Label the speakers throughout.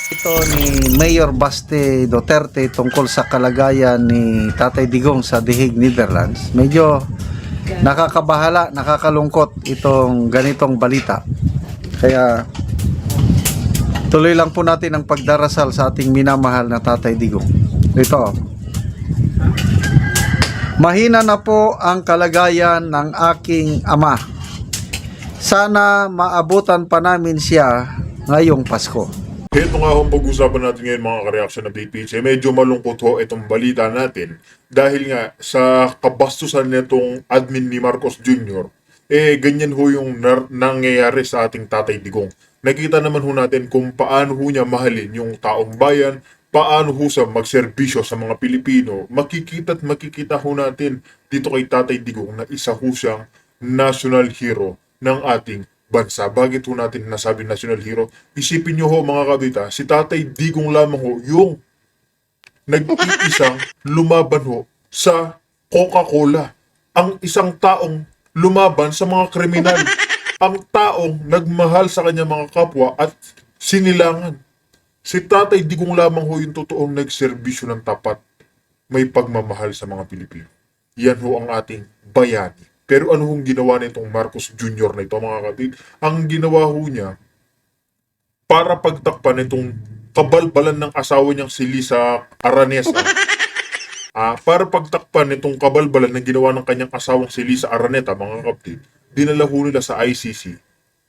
Speaker 1: Ito ni Mayor Baste Duterte tungkol sa kalagayan ni Tatay Digong sa The Hague, Netherlands. Medyo nakakabahala, nakakalungkot itong ganitong balita. Kaya tuloy lang po natin ang pagdarasal sa ating minamahal na Tatay Digong. Ito. Mahina na po ang kalagayan ng aking ama. Sana maabutan pa namin siya ngayong Pasko.
Speaker 2: Ito nga ang pag-usapan natin ngayon mga ka-reaction ng PPC. Medyo malungkot ho itong balita natin dahil nga sa kabastusan nitong admin ni Marcos Jr. Ganyan ho yung nangyayari sa ating Tatay Digong. Nakita naman ho natin kung paano ho niya mahalin yung taong bayan, paano ho sa magserbisyo sa mga Pilipino. Makikita ho natin dito kay Tatay Digong na isa ho siyang national hero ng ating bansa. Bakit ho natin nasabi national hero? Isipin nyo ho mga kabita, si Tatay Digong lamang ho yung nag-iisang lumaban ho sa Coca-Cola. Ang isang taong lumaban sa mga kriminal. Ang taong nagmahal sa kanya mga kapwa at sinilangan. Si Tatay Digong lamang ho yung totoong nagserbisyo ng tapat, may pagmamahal sa mga Pilipino. Yan ho ang ating bayani. Pero ano hong ginawa nitong Marcos Jr. na ito mga kapatid? Ang ginawa ho niya, para pagtakpan itong kabalbalan ng asawa niyang si Lisa Aranesa, para pagtakpan itong kabalbalan na ginawa ng kanyang asawang si Lisa Araneta, mga kapatid, dinala ho nila sa ICC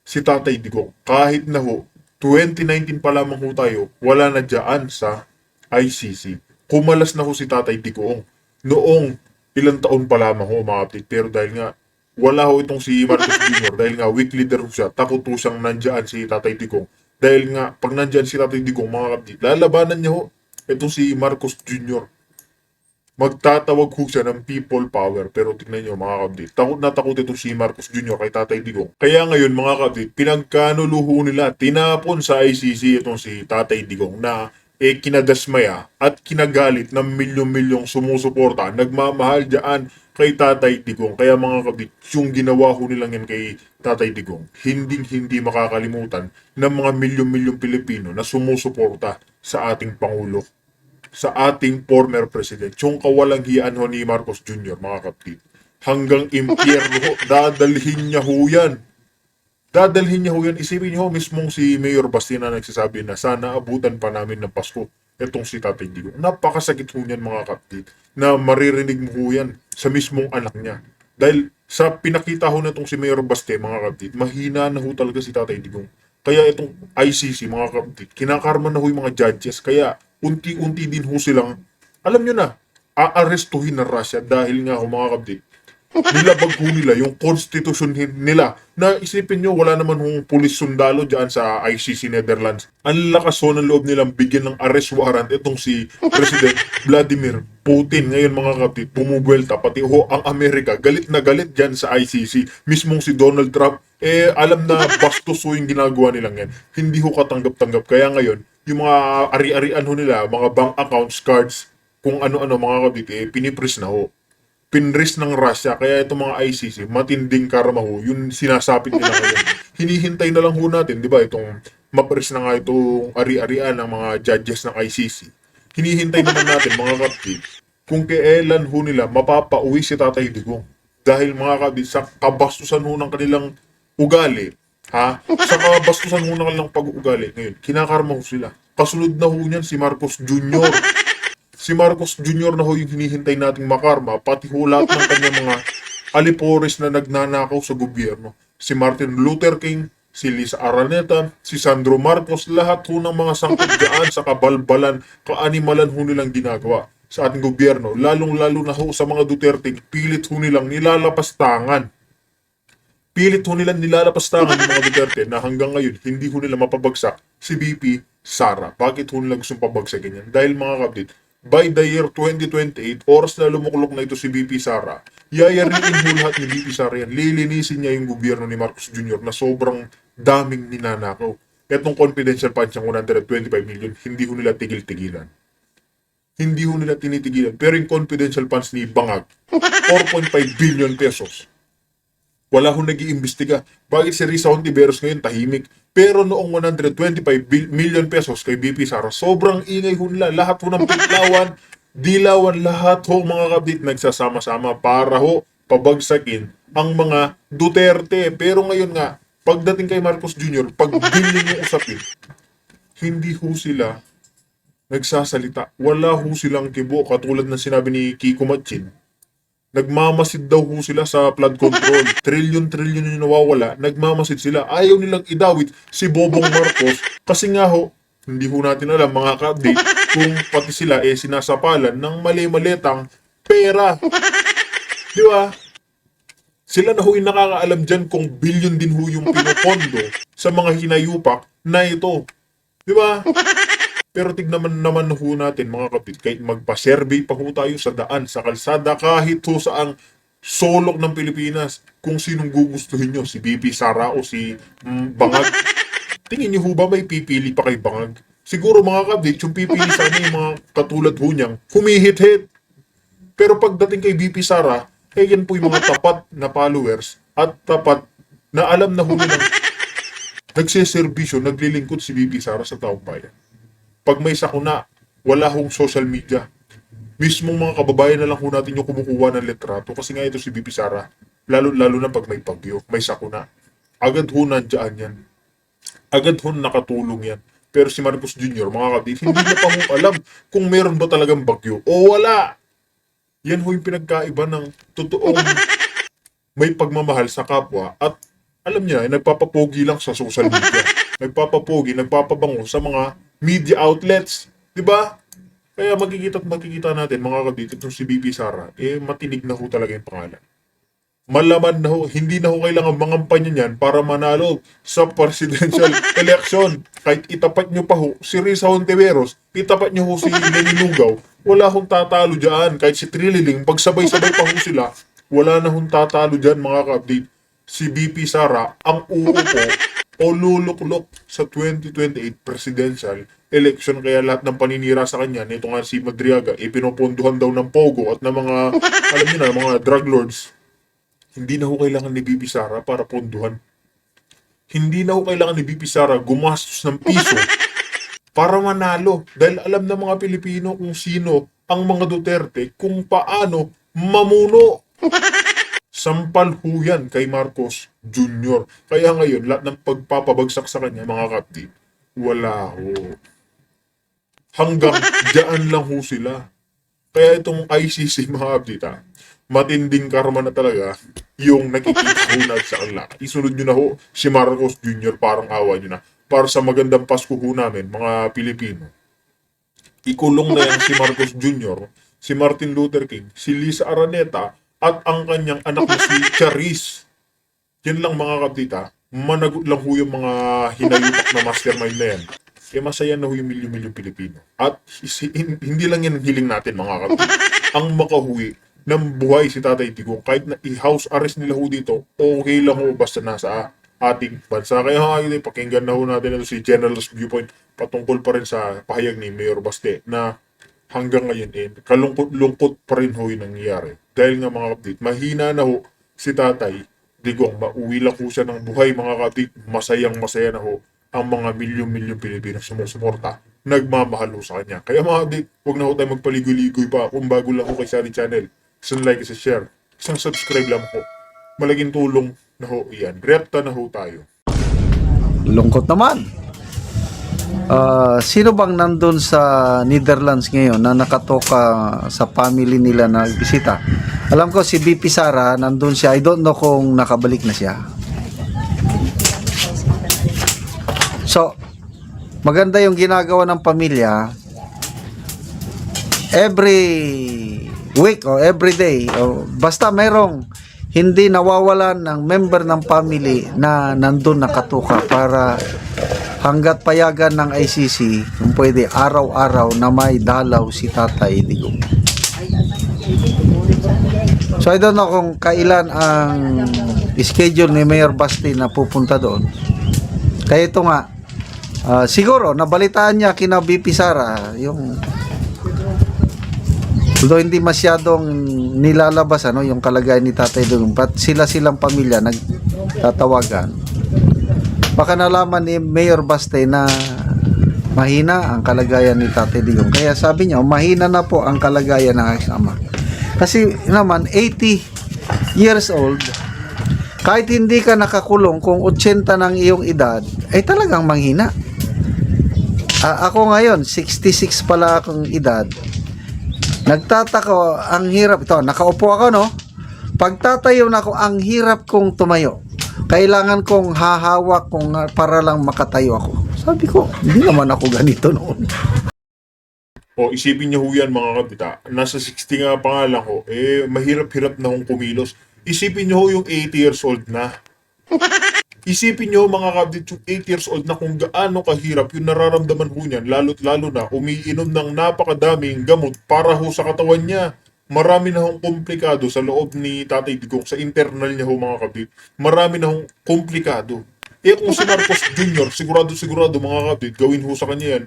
Speaker 2: si Tatay Digong. Kahit na ho, 2019 pa lamang ho tayo, wala na dyan sa ICC. Kumalas na ho si Tatay Digong. Noong ilang taon pa lamang ho mga kapatid. Pero dahil nga wala ho itong si Marcos Jr. dahil nga weak leader ho siya, takot ho siyang nandyan si Tatay Digong. Dahil nga pag nandyan si Tatay Digong mga kapatid, lalabanan niya ho itong si Marcos Jr. Magtatawag ho siya ng people power. Pero tingnan nyo mga kapatid, takot na takot itong si Marcos Jr. kay Tatay Digong. Kaya ngayon mga kapatid, pinagkanuluho nila, tinapon sa ICC itong si Tatay Digong na kinadasmaya at kinagalit ng milyong-milyong sumusuporta, nagmamahal dyan kay Tatay Digong. Kaya mga kapatid, yung ginawa ho nilang yan kay Tatay Digong, hindi makakalimutan ng mga milyong-milyong Pilipino na sumusuporta sa ating Pangulo, sa ating former president. Yung kawalang-hiyaan ho ni Marcos Jr., mga kapatid. Hanggang impyerno ho, dadalhin niya ho yan. Dadalhin niya ho yan. Isipin niyo ho, mismong si Mayor Bastina nagsasabi na sana abutan pa namin ng Pasko itong si Tatay Digong. Napakasakit ho niyan mga kapatid na maririnig mo ho yan sa mismong anak niya. Dahil sa pinakita ho na itong si Mayor Baste mga kapatid, mahina na ho talaga si Tatay Digong. Kaya itong ICC mga kapatid, kinakarma na ho yung mga judges. Kaya unti-unti din ho silang, alam nyo na, aarestuhin na Russia dahil nga ho mga kapatid, nilabag ho nila yung constitution nila na isipin nyo wala naman hong pulis sundalo dyan sa ICC Netherlands. Ang lakas ho ng loob nilang bigyan ng arrest warrant itong si President Vladimir Putin. Ngayon mga kapatid, pumubuelta pati ho ang Amerika, galit na galit dyan sa ICC. Mismong si Donald Trump, alam na bastos ho yung ginagawa nilang yan. Hindi ho katanggap-tanggap. Kaya ngayon, yung mga ari-arian ho nila, mga bank accounts, cards, kung ano-ano mga kapatid, pinipris na ho. Pinris ng Russia, kaya itong mga ICC, matinding karma ho, yun sinasapit nila ngayon. Hinihintay na lang ho natin, di ba, itong mapres na nga itong ari-arian ng mga judges ng ICC. Hinihintay naman natin, mga kapatid, kung kailan ho nila mapapauwi si Tatay Digong. Dahil mga kapatid, sa kabastusan ho ng kanilang ugali, sa kabastusan ho ng kanilang pag-uugali, ngayon, kinakarma ho sila. Kasunod na ho niyan si Marcos Jr. Si Marcos Jr. na ho yung hinihintay nating makarma, pati ho lahat ng kanyang mga alipores na nagnanakaw sa gobyerno. Si Martin Luther King, si Lisa Araneta, si Sandro Marcos, lahat ho ng mga sangkot dyan sa kabalbalan, kaanimalan ho nilang ginagawa sa ating gobyerno. Lalong-lalo na ho sa mga Duterte, pilit ho nilang nilalapastangan. Pilit ho nilang nilalapastangan ng mga Duterte na hanggang ngayon hindi ho nila mapabagsak si BP Sara. Bakit ho nila gustong pabagsakin yan? Dahil mga kapatid, by the year 2028, oras na lumuklok na ito si BP Sara, yayariin ho lahat ni BP Sara yan. Lilinisin niya yung gobyerno ni Marcos Jr. na sobrang daming ninanakaw. Itong confidential funds ng 125 million, hindi ho nila tigil-tigilan. Hindi ho nila tinitigilan. Pero yung confidential funds ni Bangag, 4.5 billion pesos. Wala hong nag-iimbestiga. Bakit si Risa Hontiveros ngayon tahimik? Pero noong 125 million pesos kay BP Sara, sobrang ingay ho nila. Lahat ho ng Pitlawan, Dilawan, lahat ho mga kabit nagsasama-sama para ho pabagsakin ang mga Duterte. Pero ngayon nga, pagdating kay Marcos Jr., pag bilhin yung usapin, hindi ho sila nagsasalita. Wala ho silang kibo. Katulad ng sinabi ni Kiko Matchin, nagmamasid daw ho sila sa flood control. Trilyon-trilyon yung nawawala, nagmamasid sila. Ayaw nilang idawit si Bobong Marcos kasi nga ho, hindi ho natin alam mga ka-update kung pati sila sinasapalan ng mali-malitang pera. Di ba? Sila na ho yung nakakaalam dyan kung billion din ho yung pinopondo sa mga hinayupak na ito. Di ba? Pero tignan naman ho natin mga kapit, kahit magpa-survey pa ho tayo sa daan, sa kalsada, kahit ho saang sulok ng Pilipinas, kung sinong gugustuhin nyo, si BP Sara o si Bangag. Tingin nyo ho ba may pipili pa kay Bangag? Siguro mga kapit, yung pipili sana yung mga katulad ho niyang humihit-hit. Pero pagdating kay BP Sara, yan po yung mga tapat na followers at tapat na alam na ho nilang nagsiservisyo, naglilingkod si BP Sara sa taong bayan. Pag may sakuna, wala hong social media. Mismong mga kababayan na lang ho natin yung kumukuha ng litrato kasi nga ito si BP Sara. Lalo na pag may bagyo, may sakuna. Agad ho nandiyan yan. Agad ho nakatulong yan. Pero si Marcos Jr., mga kapatid, hindi na pa ho alam kung meron ba talagang bagyo o wala. Yan ho yung pinagkaiba ng totoong may pagmamahal sa kapwa at alam niya, nagpapapogi lang sa social media. Nagpapapogi, nagpapabango sa mga media outlets. Diba? Kaya makikita natin, mga kabit, itong si BP Sara, matinig na ho talaga yung pangalan. Malaman na ho, hindi na ho kailangan mangampanya niyan para manalo sa presidential election. Kahit itapat nyo pa ho si Risa Hontiveros, itapat nyo ho si Lenny Lugaw, wala hong tatalo dyan. Kahit si Trililing, pagsabay-sabay pa ho sila, wala na hong tatalo dyan mga ka-update. Si BP Sara ang uupo o luluklok sa 2028 presidential election. Kaya lahat ng paninira sa kanya, nito nga si Madriaga, pinopondohan daw ng Pogo at ng mga, alam niyo na, mga drug lords. Hindi na ho kailangan ni BP Sara para ponduhan. Hindi na ho kailangan ni BP Sara gumastos ng piso para manalo. Dahil alam ng mga Pilipino kung sino ang mga Duterte, kung paano mamuno. Sampal ho yan kay Marcos Jr. Kaya ngayon, lahat ng pagpapabagsak sa kanya, mga kapti, wala ho. Hanggang dyan lang ho sila. Kaya itong ICC, mga kapti, matinding karma na talaga yung nakikita ho na sa kanila. Isunod nyo na ho si Marcos Jr. Parang awa nyo na. Para sa magandang Pasko ho namin, mga Pilipino. Ikulong na yan si Marcos Jr., si Martin Luther King, si Lisa Araneta, at ang kanyang anak na si Charis. Yan lang mga kaptita. Managot lang ho yung mga hinayupak na mastermind na yan. Kaya masaya na ho yung milyon-milyong Pilipino. At hindi lang yan ang hiling natin mga kaptita. Ang makahuwi ng buhay si Tatay Digong, kahit na i-house arrest nila ho dito, okay lang ho basta nasa ating bansa. Kaya mga pakinggan na ho natin ito si General's Viewpoint patungkol pa rin sa pahayag ni Mayor Baste na hanggang ngayon kalungkot-lungkot pa rin ho yung nangyayari. Dahil nga mga kapatid, mahina na ho si Tatay Digong, mauwi lang ho siya ng buhay mga kapatid, masayang-masaya na ho ang mga milyon-milyong Pilipino sumusuporta, nagmamahal ho sa kanya. Kaya mga kapatid, huwag na ho tayo magpaligoy-ligoy pa. Kung bago lang ho kay Sari Channel, isang like, isang share, isang subscribe lang ho. Malaking tulong na ho yan. Repta na ho tayo.
Speaker 1: Lungkot naman. Sino bang nandun sa Netherlands ngayon na nakatoka sa family nila na bisita? Alam ko si BP Sara nandun siya. I don't know kung nakabalik na siya. So, maganda yung ginagawa ng pamilya. Every week o every day o basta merong hindi nawawalan ng member ng family na nandun nakatuka para hanggat payagan ng ICC kung pwede araw-araw na may dalaw si Tatay Digong. So I don't know kung kailan ang schedule ni Mayor Basti na pupunta doon. Kaya ito nga siguro nabalitaan niya kina BP Sara yung Although hindi masyadong nilalabas yung kalagayan ni Tatay Digong, but silang pamilya nagtatawagan. Baka nalaman ni Mayor Baste na mahina ang kalagayan ni Tatay Digong. Kaya sabi niya, mahina na po ang kalagayan ng aking ama. Kasi naman, 80 years old, kahit hindi ka nakakulong, kung 80 ng iyong edad, ay talagang manghina. Ako ngayon, 66 pala akong edad. Nagtataka, ang hirap. Ito, nakaupo ako, no? Pagtatayo na ako, ang hirap kong tumayo. Kailangan kong hahawak para lang makatayo ako. Sabi ko, hindi naman ako ganito noon.
Speaker 2: O isipin niyo ho yan mga kabita, nasa 60 nga pa nga lang ho, mahirap-hirap na hong kumilos. Isipin niyo ho yung 80 years old na. Isipin niyo mga kabit, yung 8 years old na kung gaano kahirap yung nararamdaman ho niyan, lalo't lalo na umiinom ng napakadaming gamot para ho sa katawan niya. Marami na hong komplikado sa loob ni Tatay Digong, sa internal niya ho mga kabit. Marami na hong komplikado. Kung si Marcos Jr., sigurado mga kabit, gawin ho sa kanya yan,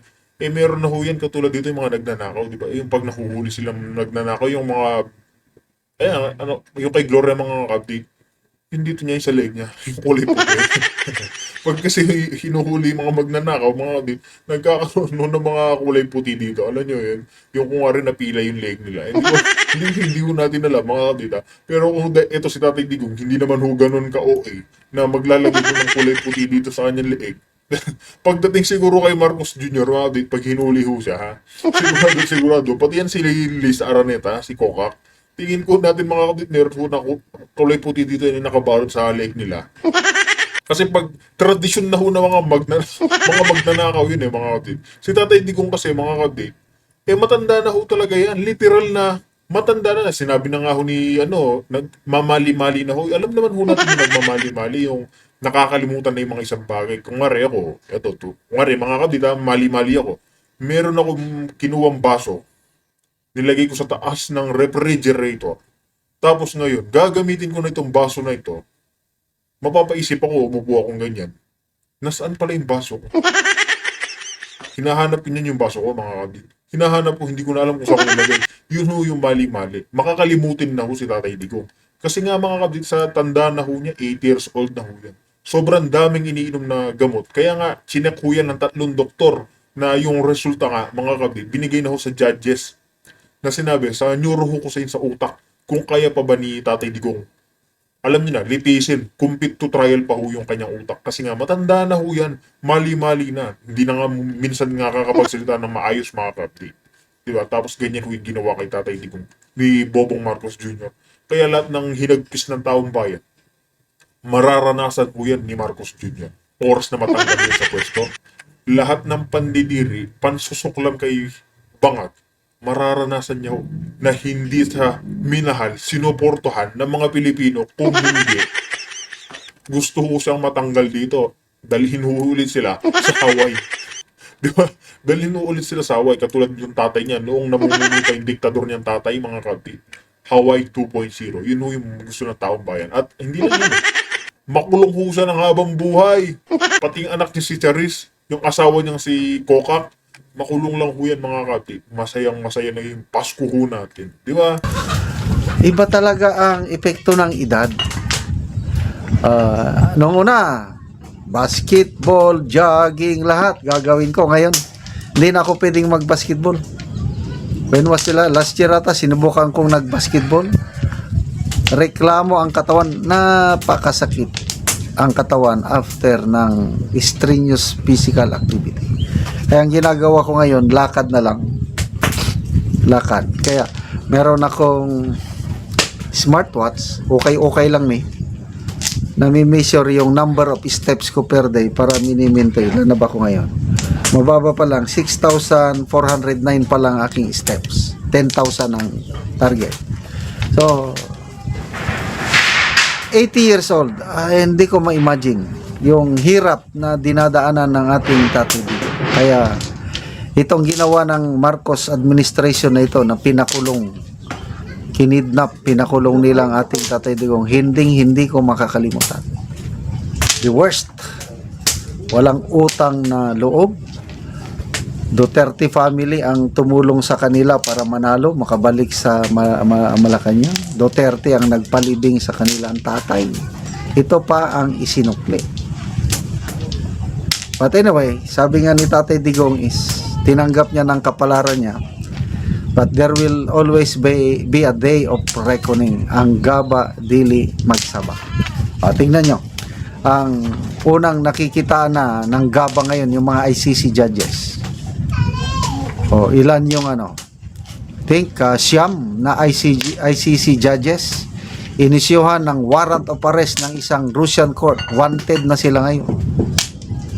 Speaker 2: meron na ho yan katulad dito yung mga nagnanakaw, di ba? Yung pag nahuhuli silang nagnanakaw, yung mga, yung kay Gloria mga kabit, hindi ito niya yung sa leg niya, yung kulay puti. Pag kasi hinuhuli mga magnanakaw, mga kabit, nagkakaroon ng mga kulay puti dito. Alam nyo yun, yung kung nga rin napila yung leg nila. Hindi ho natin alam, mga kabit. Pero kung ito si Tatay Digong, hindi naman ho ganun ka-OA na maglalagay ko ng kulay puti dito sa kanyang leeg. Pagdating siguro kay Marcos Jr., mga kabit, pag hinuli ho siya, ha? Sigurado. Pati yan si Liz Araneta, si Kokak. Tingin ko natin mga kabit, meron po na kulay puti dito yung nakabalot sa leg nila. Kasi pag tradisyon na ho na mga magnanakaw yun mga kabit. Si Tatay Digong kasi mga kabit, matanda na ho talaga yan. Literal na matanda na. Sinabi na nga ho ni, nagmamali-mali na ho. Alam naman ho natin yung nagmamali-mali, yung nakakalimutan na yung mga isang bagay. Kung nga ako, kung nga mga kabit, mali-mali ako. Meron akong kinuwang baso, nilagay ko sa taas ng refrigerator. Tapos ngayon, gagamitin ko na itong baso na ito. Mapapaisip ako, umupo akong ganyan. Nasaan pala yung baso ko? Hinahanap ko niyan yung baso ko, mga kabit. Hinahanap ko, hindi ko na alam kung saan ko nilagay. Yun ho yung mali-mali. Makakalimutin na ho si Tatay Digong. Kasi nga mga kabit, sa tanda na ho niya, 8 years old na ho yan. Sobrang daming iniinom na gamot. Kaya nga, chinek ho yan ng 3 doktor na yung resulta nga, mga kabit, binigay na ho sa judges na sinabi sa neurohukusin sa utak kung kaya pa ba ni Tatay Digong. Alam niyo na, litisin, compete to trial pa ho yung kanyang utak. Kasi nga, matanda na ho yan, mali-mali na. Hindi na nga minsan nga kakapagsalita ng maayos mga kapatid. Diba? Tapos ganyan ho yung ginawa kay Tatay Digong ni Bobong Marcos Jr. Kaya lahat ng hinagpis ng taong bayan, mararanasan po yan ni Marcos Jr. Oras na matanggal yun sa pwesto. Lahat ng pandidiri, pansusuklam kay Bangat, mararanasan niya ho na hindi sa minahal, sinuportohan ng mga Pilipino. Kung hindi, gusto ho siyang matanggal dito. Dalhin ho ulit sila sa Hawaii. Di ba? Dalhin ho ulit sila sa Hawaii. Katulad yung tatay niya, noong namumuno pa yung diktador niyang tatay, mga kapatid. Hawaii 2.0. Yun ho yung gusto ng taong bayan. At hindi lang yun. Makulong ho siya ng habang buhay. Pati yung anak niya si Charis, yung asawa niyang si Kokak, makulong lang ho yan mga kapatid. Masayang-masaya na yung Pasko ho natin. Di ba?
Speaker 1: Iba talaga ang epekto ng edad. Noong una, basketball, jogging, lahat gagawin ko. Ngayon, hindi na ako pwedeng mag-basketball. When was last year ata, sinubukan kong nag-basketball. Reklamo ang katawan, napakasakit ang katawan after ng strenuous physical activity. Kaya ang ginagawa ko ngayon, lakad na lang. Lakad. Kaya meron akong smartwatch, okay lang nami-measure yung number of steps ko per day para mini-maintain. Ilan na ba ko ngayon? Mababa pa lang, 6,409 pa lang aking steps. 10,000 ang target. So, 80 years old, hindi ko ma-imagine yung hirap na dinadaanan ng ating Tatay Digong. Kaya itong ginawa ng Marcos administration na ito na pinakulong, pinakulong nilang ating Tatay Digong, hindi ko makakalimutan. The worst. Walang utang na loob, Duterte family ang tumulong sa kanila para manalo, makabalik sa Malacanang. Duterte ang nagpalibing sa kanila ang tatay. Ito pa ang isinukli. But anyway, sabi nga ni Tatay Digong is tinanggap niya ng kapalaran niya. But there will always be a day of reckoning. Ang gaba dili magsaba. Tingnan nyo. Ang unang nakikita na ng gaba ngayon, yung mga ICC judges. Ilan yung siyam na ICC judges inisyuhan ng warrant of arrest ng isang Russian court. Wanted na sila ngayon.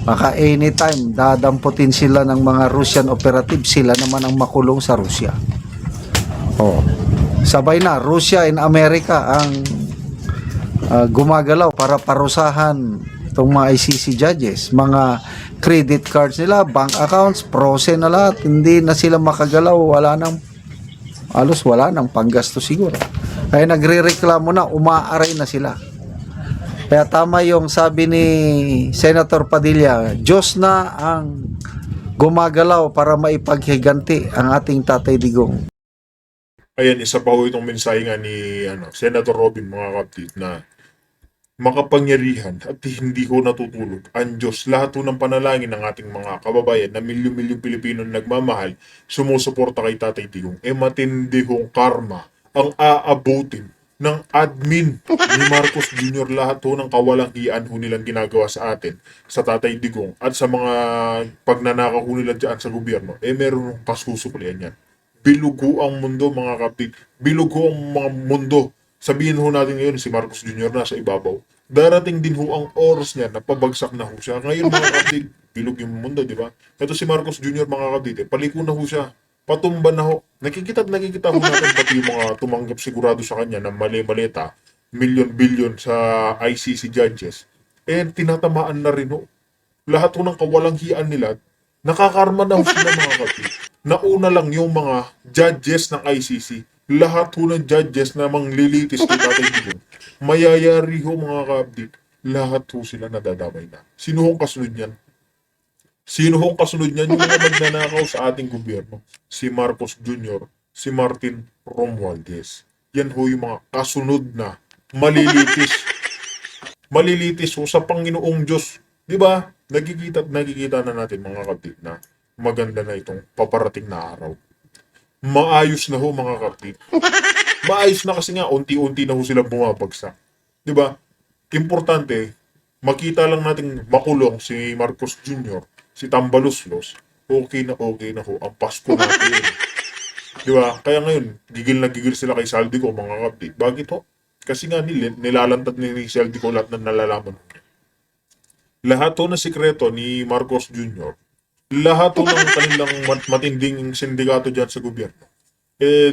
Speaker 1: Baka anytime dadamputin sila ng mga Russian operative, sila naman ang makulong sa Russia. Sabay na Russia and America ang gumagalaw para parusahan itong mga ICC judges. Mga credit cards nila, bank accounts, prose na lahat, hindi na sila makagalaw, halos wala nang panggasto siguro. Kaya nagrereklamo na, umaaray na sila. Kaya tama yung sabi ni Senator Padilla, Diyos na ang gumagalaw para maipaghiganti ang ating Tatay Digong.
Speaker 2: Ayan, isa pa ho itong mensahe nga ni Senator Robin, mga kapatid, na makapangyarihan at hindi ho natutulog ang Diyos. Lahat ho ng panalangin ng ating mga kababayan na milyon-milyong Pilipino na nagmamahal, sumusuporta kay Tatay Digong, matindi hong karma ang aabutin ng admin ni Marcos Jr. Lahat ho ng kawalang hiyan ho nilang ginagawa sa atin, sa Tatay Digong, at sa mga pagnanakaw ho nila dyan sa gobyerno, meron hong kasusuklian yan. Bilugo ang mundo, mga kapatid. Bilugo ang mga mundo. Sabihin ho natin ngayon, si Marcos Jr. nasa ibabaw. Darating din ho ang oras niya na pabagsak na ho siya. Ngayon, mga kapatid, bilog yung mundo, di ba? Ito si Marcos Jr., mga kapatid, paliko na ho siya. Patumba na ho. Nakikita ho natin pati yung mga tumanggap sigurado sa kanya na mali-maleta, milyon-bilyon sa ICC judges. Tinatamaan na rin ho. Lahat ho ng kawalang hiyaan nila, nakakarma na ho sila, mga kapatid. Nauna lang yung mga judges ng ICC. Lahat ho ng judges na manglilitis kay Tatay Digong, mayayari ho, mga kapatid. Lahat ho sila nadadamay na. Sino hong kasunod niyan? Sino hong kasunod niyan? Yung mga magnanakaw sa ating gobyerno. Si Marcos Jr., si Martin Romualdez. Yan ho yung mga kasunod na malilitis. Malilitis ho sa Panginoong Diyos. Di ba? Nakikita na natin, mga kapatid, na maganda na itong paparating na araw. Maayos na ho, mga kapatid. Maayos na kasi nga, unti-unti na ho sila bumabagsak. Di ba? Importante, makita lang natin makulong si Marcos Jr., si Tambaloslos, okay na ho ang Pasko natin. Di ba? Kaya ngayon, gigil sila kay Saldico, mga kapatid. Bakit ho? Kasi nga nilalantad ni Saldico lahat ng nalalaman. Lahat ho na sikreto ni Marcos Jr., lahat ho ng kanilang matinding sindikato dyan sa gobyerno,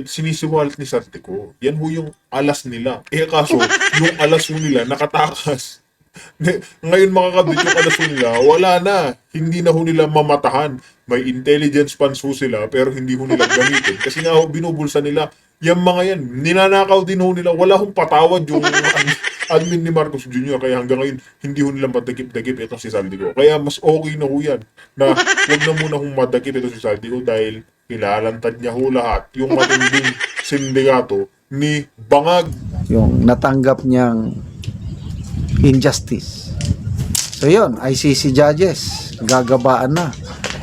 Speaker 2: sinisiwalat ni Saldico. Yan ho yung alas nila. Kaso, yung alas ho nila nakatakas. Ngayon, mga kabit, yung alas ho nila, wala na. Hindi na ho nila mamatahan. May intelligence funds ho sila, pero hindi ho nila gamitin. Kasi nga ho, binubulsa nila. Yung mga yan, ninanakaw din ho nila. Wala hong patawad yung admin ni Marcos Jr. Kaya hanggang ngayon, hindi ho nilang madagip-dagip itong si Saldico. Kaya mas okay na ho yan na huwag na muna hong madagip itong si Saldico dahil ilalantad niya ho lahat yung matinding sindikato ni Bangag.
Speaker 1: Yung natanggap niyang injustice. So yun, ICC judges, gagabaan na.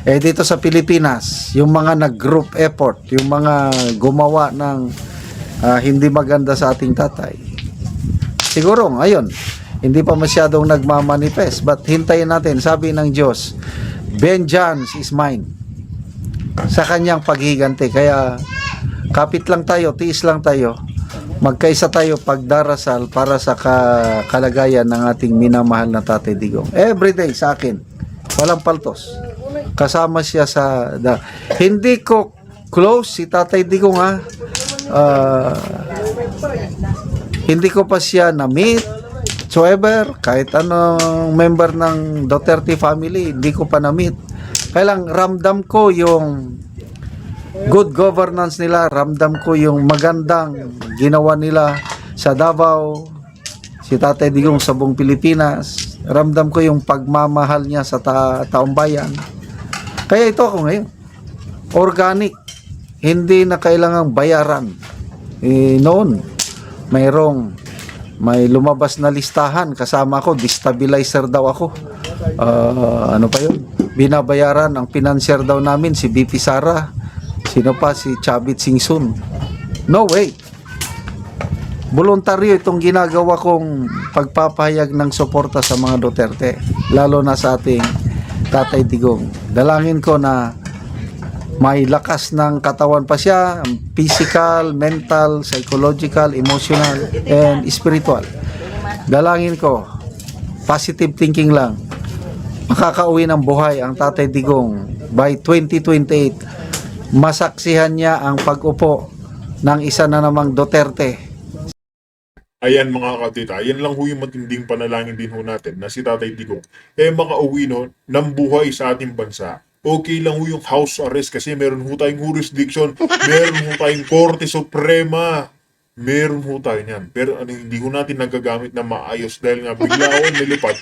Speaker 1: Dito sa Pilipinas, yung mga nag-group effort, yung mga gumawa ng hindi maganda sa ating tatay, siguro ngayon, hindi pa masyadong nagmamanifest, but hintayin natin, sabi ng Diyos, vengeance is mine. Sa kanyang paghiganti. Kaya kapit lang tayo, tiis lang tayo, magkaisa tayo pagdarasal para sa kalagayan ng ating minamahal na Tatay Digong. Everyday sa akin, walang paltos. Kasama siya sa hindi ko close si Tatay Digong, ha. Hindi ko pa siya na-meet whatsoever, kahit anong member ng Duterte family, hindi ko pa na-meet. Kaya lang, ramdam ko yung good governance nila, ramdam ko yung magandang ginawa nila sa Davao, si Tatay Digong sa buong Pilipinas, ramdam ko yung pagmamahal niya sa taong bayan. Kaya ito ako ngayon. organic, hindi na kailangang bayaran. Noon, may lumabas na listahan, kasama ko, destabilizer daw ako. Ano pa yun? Binabayaran, ang financier daw namin, si BP Sara. Sino pa? Si Chavit Singson. No way! Voluntaryo itong ginagawa kong pagpapahayag ng suporta sa mga Duterte, lalo na sa ating Tatay Digong. Dalangin ko na may lakas ng katawan pa siya, physical, mental, psychological, emotional, and spiritual. Dalangin ko, positive thinking lang, makakauwi ng buhay ang Tatay Digong by 2028. Masaksihan niya ang pag-upo ng isa na namang Duterte.
Speaker 2: Ayan mga katita, ayan lang ho yung matinding panalangin din ho natin na si Tatay Digong makauwi no, ng buhay sa ating bansa. Okay lang ho yung house arrest kasi meron ho tayong jurisdiction, meron ho tayong Korte Suprema, meron ho tayo niyan. Pero hindi ho natin nagagamit na maayos dahil nga bigla ho nilipad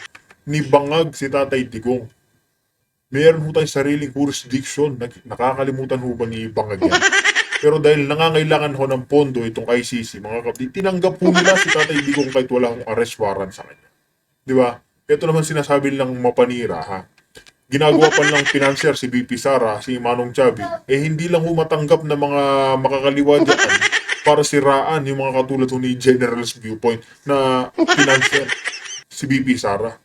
Speaker 2: ni bangag si Tatay Digong. Meron ho tayong sariling jurisdiction, nakakalimutan ho ba ni bangag yan? Pero dahil nangangailangan ho ng pondo itong ICC, mga kapatid, tinanggap po nila si Tatay Digong kahit wala akong arrest warrant sa kanya. Di ba? Ito naman sinasabi lang mapanira, ha? Ginagawa pa lang financier si BP Sara, si Manong Chabi, hindi lang ho matanggap na mga makakaliwa dyan para siraan yung mga katulad ho ni General's Viewpoint na financier si BP Sara.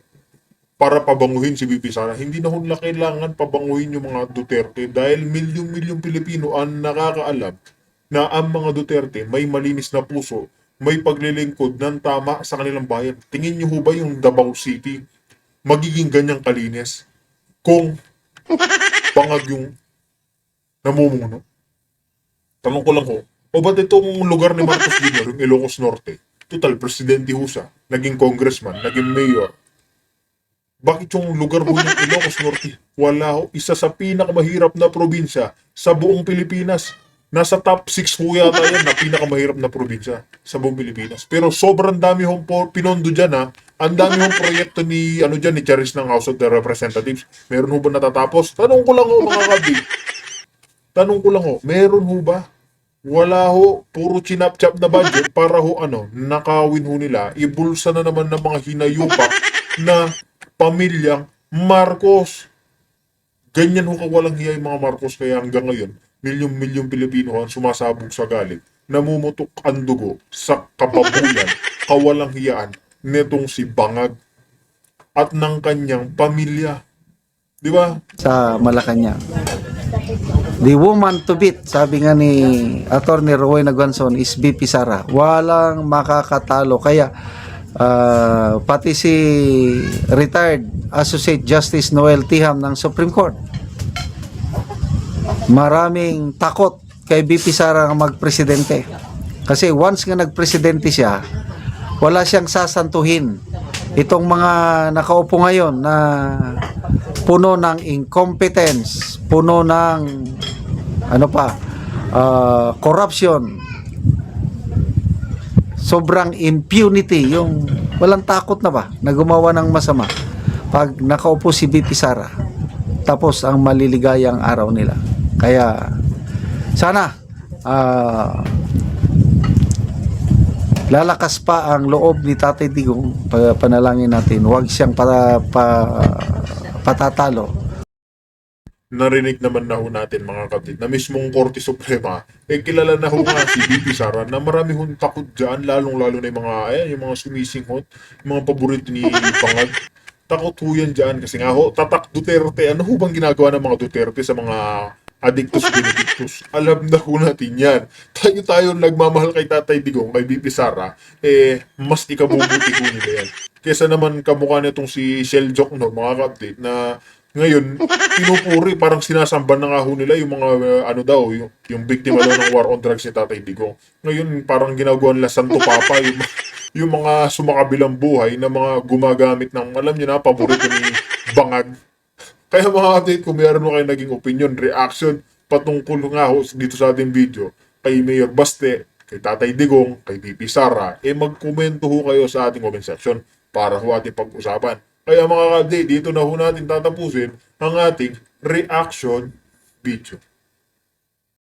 Speaker 2: Para pabanguhin si BP Sara, hindi na nila kailangan pabanguhin yung mga Duterte dahil milyong-milyong Pilipino ang nakakaalam na ang mga Duterte may malinis na puso, may paglilingkod ng tama sa kanilang bayan. Tingin niyo ho ba yung Davao City magiging ganyang kalinis kung bangag yung namumuno? Tanong ko lang ho, o ba't itong lugar ni Marcos Jr., yung Ilocos Norte, total, presidente ho siya, naging congressman, naging mayor, bakit yung lugar ho ng Ilocos Norte? Wala ho. Isa sa pinakamahirap na probinsya sa buong Pilipinas. Nasa top 6 ho yata yan na pinakamahirap na probinsya sa buong Pilipinas. Pero sobrang dami hong pinondo dyan, ha. Ang dami hong proyekto ni, ni Charis ng House of the Representatives. Meron ho ba natatapos? Tanong ko lang ho mga kabi. Tanong ko lang ho, meron ho ba? Wala ho, puro chinap-chap na budget para ho nakawin ho nila. Ibulsa na naman ng mga hinayupak na pamilyang Marcos. Ganyan ho kawalang hiya yung mga Marcos kaya hanggang ngayon, milyong-milyong Pilipino ang sumasabog sa galit, namumutok ang dugo sa kababuyan, kawalang hiyaan netong si Bangag at ng kanyang pamilya. Di ba?
Speaker 1: Sa Malacanang. The woman to beat, sabi nga ni Atty. Rowena Guanzon, is BP Sara. Walang makakatalo. Kaya pati si retired Associate Justice Noel Tiham ng Supreme Court, maraming takot kay BP Sara ang magpresidente. Kasi once nga nagpresidente siya, wala siyang sasantuhin. Itong mga nakaupo ngayon na puno ng incompetence, puno ng corruption, sobrang impunity, yung walang takot na ba na gumawa ng masama. Pag nakaupo si BP Sara, tapos ang maliligayang araw nila. Kaya sana lalakas pa ang loob ni Tatay Digong. Panalangin natin, huwag siyang patatalo.
Speaker 2: Narinig naman na ho natin mga kapatid na mismong Korte Suprema kilala na ho nga si BP Sara na marami hong takot dyan, lalong-lalo na yung mga yung mga sumisinghot, yung mga paborito ni Bangag. Takot ho yan dyan kasi nga ho, tatak Duterte. Ano ho bang ginagawa ng mga Duterte sa mga addictus benedictus? Alam na ho natin yan. Tayo nagmamahal kay Tatay Digong, kay BP Sara, mas ikabubuti ho nila yan. Kesa naman kamukha nitong si Shell Jock, no, mga kapatid, na ngayon, pinupuri, parang sinasamba na nga ho nila yung mga, yung biktima daw ng war on drugs ni Tatay Digong. Ngayon, parang ginagawa nila Santo Papa, yung mga sumakabilang buhay na mga gumagamit ng, alam nyo na, paborito ni Bangag. Kaya mga update, kung meron mo kayo naging opinion, reaction, patungkol nga ho dito sa ating video, kay Mayor Baste, kay Tatay Digong, kay BP Sara, mag-komento ho kayo sa ating comment section para ho ating pag-usapan. Kaya mga ka-update, dito na ho natin tatapusin ang ating reaction video.